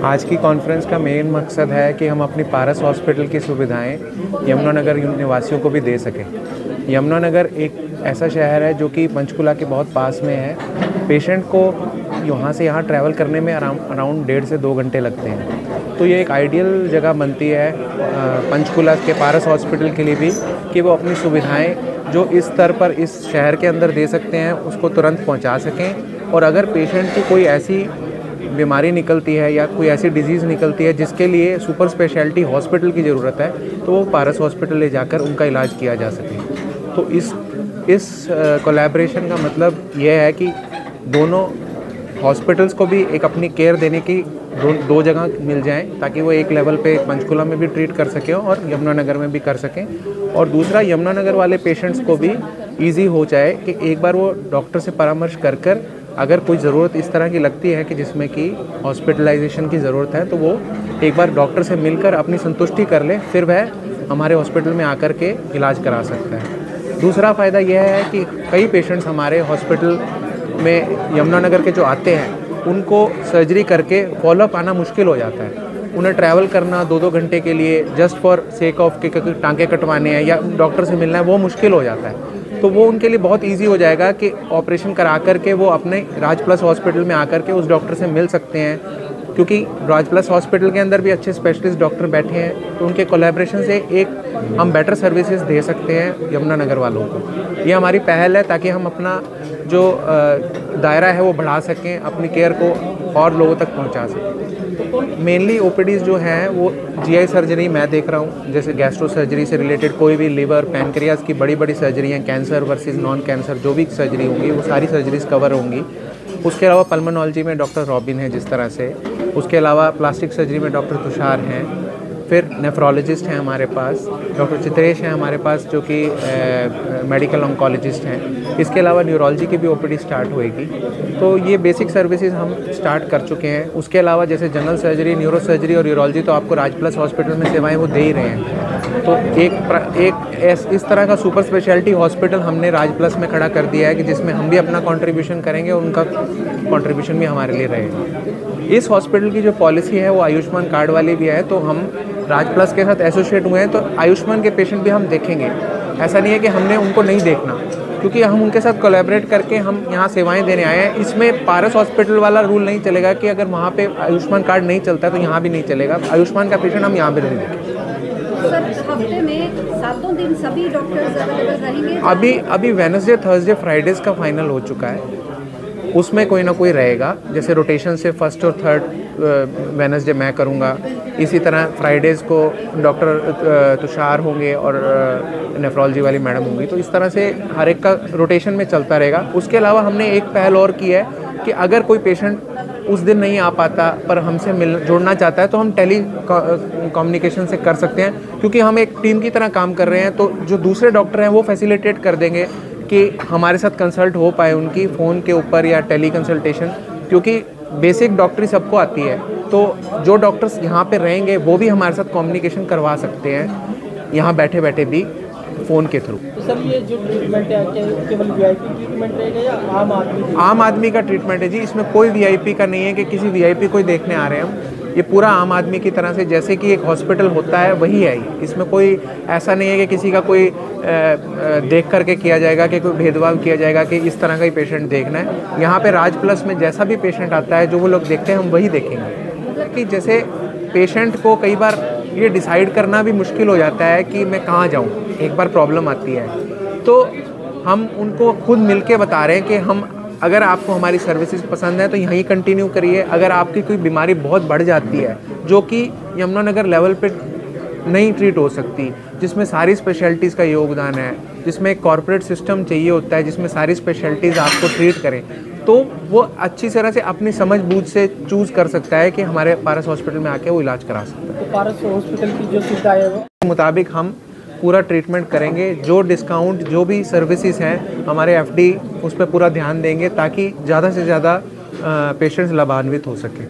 आज की कॉन्फ्रेंस का मेन मकसद है कि हम अपनी पारस हॉस्पिटल की सुविधाएं यमुनानगर निवासियों को भी दे सकें। यमुनानगर एक ऐसा शहर है जो कि पंचकुला के बहुत पास में है। पेशेंट को यहाँ से यहाँ ट्रैवल करने में अराउंड 1.5 से 2 घंटे लगते हैं। तो ये एक आइडियल जगह बनती है पंचकुला के पारस हॉस्पिटल के लिए भी कि वो अपनी सुविधाएं जो इस स्तर पर इस शहर के अंदर दे सकते हैं उसको तुरंत पहुँचा सकें। और अगर पेशेंट की कोई ऐसी बीमारी निकलती है या कोई ऐसी डिजीज़ निकलती है जिसके लिए सुपर स्पेशलिटी हॉस्पिटल की ज़रूरत है तो वो पारस हॉस्पिटल ले जाकर उनका इलाज किया जा सके। तो इस कोलैबोरेशन का मतलब यह है कि दोनों हॉस्पिटल्स को भी एक अपनी केयर देने की दो जगह मिल जाएं ताकि वो एक लेवल पे पंचकुला में भी ट्रीट कर सकें और यमुनानगर में भी कर सकें। और दूसरा, यमुनानगर वाले पेशेंट्स को भी ईजी हो जाए कि एक बार वो डॉक्टर से परामर्श कर अगर कोई ज़रूरत इस तरह की लगती है कि जिसमें कि हॉस्पिटलाइजेशन की ज़रूरत है तो वो एक बार डॉक्टर से मिलकर अपनी संतुष्टि कर ले, फिर वह हमारे हॉस्पिटल में आकर के इलाज करा सकता है। दूसरा फ़ायदा यह है कि कई पेशेंट्स हमारे हॉस्पिटल में यमुनानगर के जो आते हैं उनको सर्जरी करके फॉलोअप आना मुश्किल हो जाता है। उन्हें ट्रैवल करना 2-2 घंटे के लिए जस्ट फॉर सेक ऑफ के टाँके कटवाने हैं या डॉक्टर से मिलना है, वो मुश्किल हो जाता है। तो वो उनके लिए बहुत इजी हो जाएगा कि ऑपरेशन करा करके वो अपने राज प्लस हॉस्पिटल में आकर के उस डॉक्टर से मिल सकते हैं, क्योंकि राज प्लस हॉस्पिटल के अंदर भी अच्छे स्पेशलिस्ट डॉक्टर बैठे हैं। तो उनके कोलैबोरेशन से एक हम बेटर सर्विसेज दे सकते हैं यमुनानगर वालों को। ये हमारी पहल है ताकि हम अपना जो दायरा है वो बढ़ा सकें, अपनी केयर को और लोगों तक पहुंचा सकें। मेनली ओपीडीज़ जो हैं वो जीआई सर्जरी मैं देख रहा हूँ, जैसे गैस्ट्रो सर्जरी से रिलेटेड कोई भी लिवर पैनक्रियाज की बड़ी बड़ी सर्जरी हैं, कैंसर वर्सेस नॉन कैंसर जो भी सर्जरी होंगी वो सारी सर्जरीज कवर होंगी। उसके अलावा पल्मोनोलॉजी में डॉक्टर रॉबिन है जिस तरह से, उसके अलावा प्लास्टिक सर्जरी में डॉक्टर तुषार हैं, फिर नेफ्रोलॉजिस्ट हैं हमारे पास, डॉक्टर चित्रेश हैं हमारे पास जो कि मेडिकल ऑन्कोलॉजिस्ट हैं। इसके अलावा न्यूरोलॉजी की भी ओपीडी स्टार्ट होएगी। तो ये बेसिक सर्विसेज हम स्टार्ट कर चुके हैं। उसके अलावा जैसे जनरल सर्जरी, न्यूरो सर्जरी और यूरोलॉजी तो आपको राज प्लस हॉस्पिटल में सेवाएं वो दे ही रहे हैं। तो इस तरह का सुपर स्पेशलिटी हॉस्पिटल हमने राज प्लस में खड़ा कर दिया है कि जिसमें हम भी अपना कंट्रीब्यूशन करेंगे और उनका कंट्रीब्यूशन भी हमारे लिए रहेगा। इस हॉस्पिटल की जो पॉलिसी है वो आयुष्मान कार्ड वाली भी है, तो हम राज प्लस के साथ एसोसिएट हुए हैं तो आयुष्मान के पेशेंट भी हम देखेंगे। ऐसा नहीं है कि हमने उनको नहीं देखना, क्योंकि हम उनके साथ कोलैबोरेट करके हम यहाँ सेवाएं देने आए हैं। इसमें पारस हॉस्पिटल वाला रूल नहीं चलेगा कि अगर वहाँ पे आयुष्मान कार्ड नहीं चलता तो यहाँ भी नहीं चलेगा। आयुष्मान का पेशेंट हम यहाँ भी नहीं देखेंगे। सर, हफ्ते में 7 दिन सभी डॉक्टर्स अवेलेबल रहेंगे? अभी वेडनेसडे, थर्सडे, फ्राइडेज़ का फाइनल हो चुका है, उसमें कोई ना कोई रहेगा। जैसे रोटेशन से फर्स्ट और थर्ड वेडनेसडे मैं करूँगा, इसी तरह फ्राइडेज़ को डॉक्टर तुषार होंगे और नेफ्रोलॉजी वाली मैडम होंगी। तो इस तरह से हर एक का रोटेशन में चलता रहेगा। उसके अलावा हमने एक पहल और की है कि अगर कोई पेशेंट उस दिन नहीं आ पाता पर हमसे जुड़ना चाहता है तो हम टेली कम्युनिकेशन से कर सकते हैं, क्योंकि हम एक टीम की तरह काम कर रहे हैं। तो जो दूसरे डॉक्टर हैं वो फैसिलिटेट कर देंगे कि हमारे साथ कंसल्ट हो पाए उनकी फ़ोन के ऊपर या टेली कंसल्टेशन, क्योंकि बेसिक डॉक्टरी सबको आती है। तो जो डॉक्टर्स यहाँ पे रहेंगे वो भी हमारे साथ कम्युनिकेशन करवा सकते हैं यहाँ बैठे बैठे भी फ़ोन के थ्रू। तो सर, ये जो ट्रीटमेंट है केवल वीआईपी ट्रीटमेंट रहेगा या आम आदमी का ट्रीटमेंट है जी। इसमें कोई वीआईपी का नहीं है कि किसी वीआईपी को ही देखने आ रहे हैं हम। ये पूरा आम आदमी की तरह से जैसे कि एक हॉस्पिटल होता है वही है ये। इसमें कोई ऐसा नहीं है कि किसी का कोई देख करके किया जाएगा कि कोई भेदभाव किया जाएगा कि इस तरह का ही पेशेंट देखना है। यहाँ पे राज प्लस में जैसा भी पेशेंट आता है जो वो लोग देखते हैं हम वही देखेंगे। कि जैसे पेशेंट को कई बार ये डिसाइड करना भी मुश्किल हो जाता है कि मैं कहाँ जाऊँ, एक बार प्रॉब्लम आती है तो हम उनको खुद मिल के बता रहे हैं कि हम अगर आपको हमारी सर्विसेज पसंद है तो यहीं कंटिन्यू करिए। अगर आपकी कोई बीमारी बहुत बढ़ जाती है जो कि यमुनानगर लेवल पे नहीं ट्रीट हो सकती, जिसमें सारी स्पेशलिटीज़ का योगदान है, जिसमें एक कॉर्पोरेट सिस्टम चाहिए होता है जिसमें सारी स्पेशलिटीज़ आपको ट्रीट करें, तो वो अच्छी तरह से अपनी समझ बूझ से चूज़ कर सकता है कि हमारे पारस हॉस्पिटल में आके वो इलाज करा सकता है। तो पारस हॉस्पिटल की जो सुविधा है वो मुताबिक हम पूरा ट्रीटमेंट करेंगे। जो डिस्काउंट जो भी सर्विसेज हैं हमारे एफडी उस पर पूरा ध्यान देंगे ताकि ज़्यादा से ज़्यादा पेशेंट्स लाभान्वित हो सकें।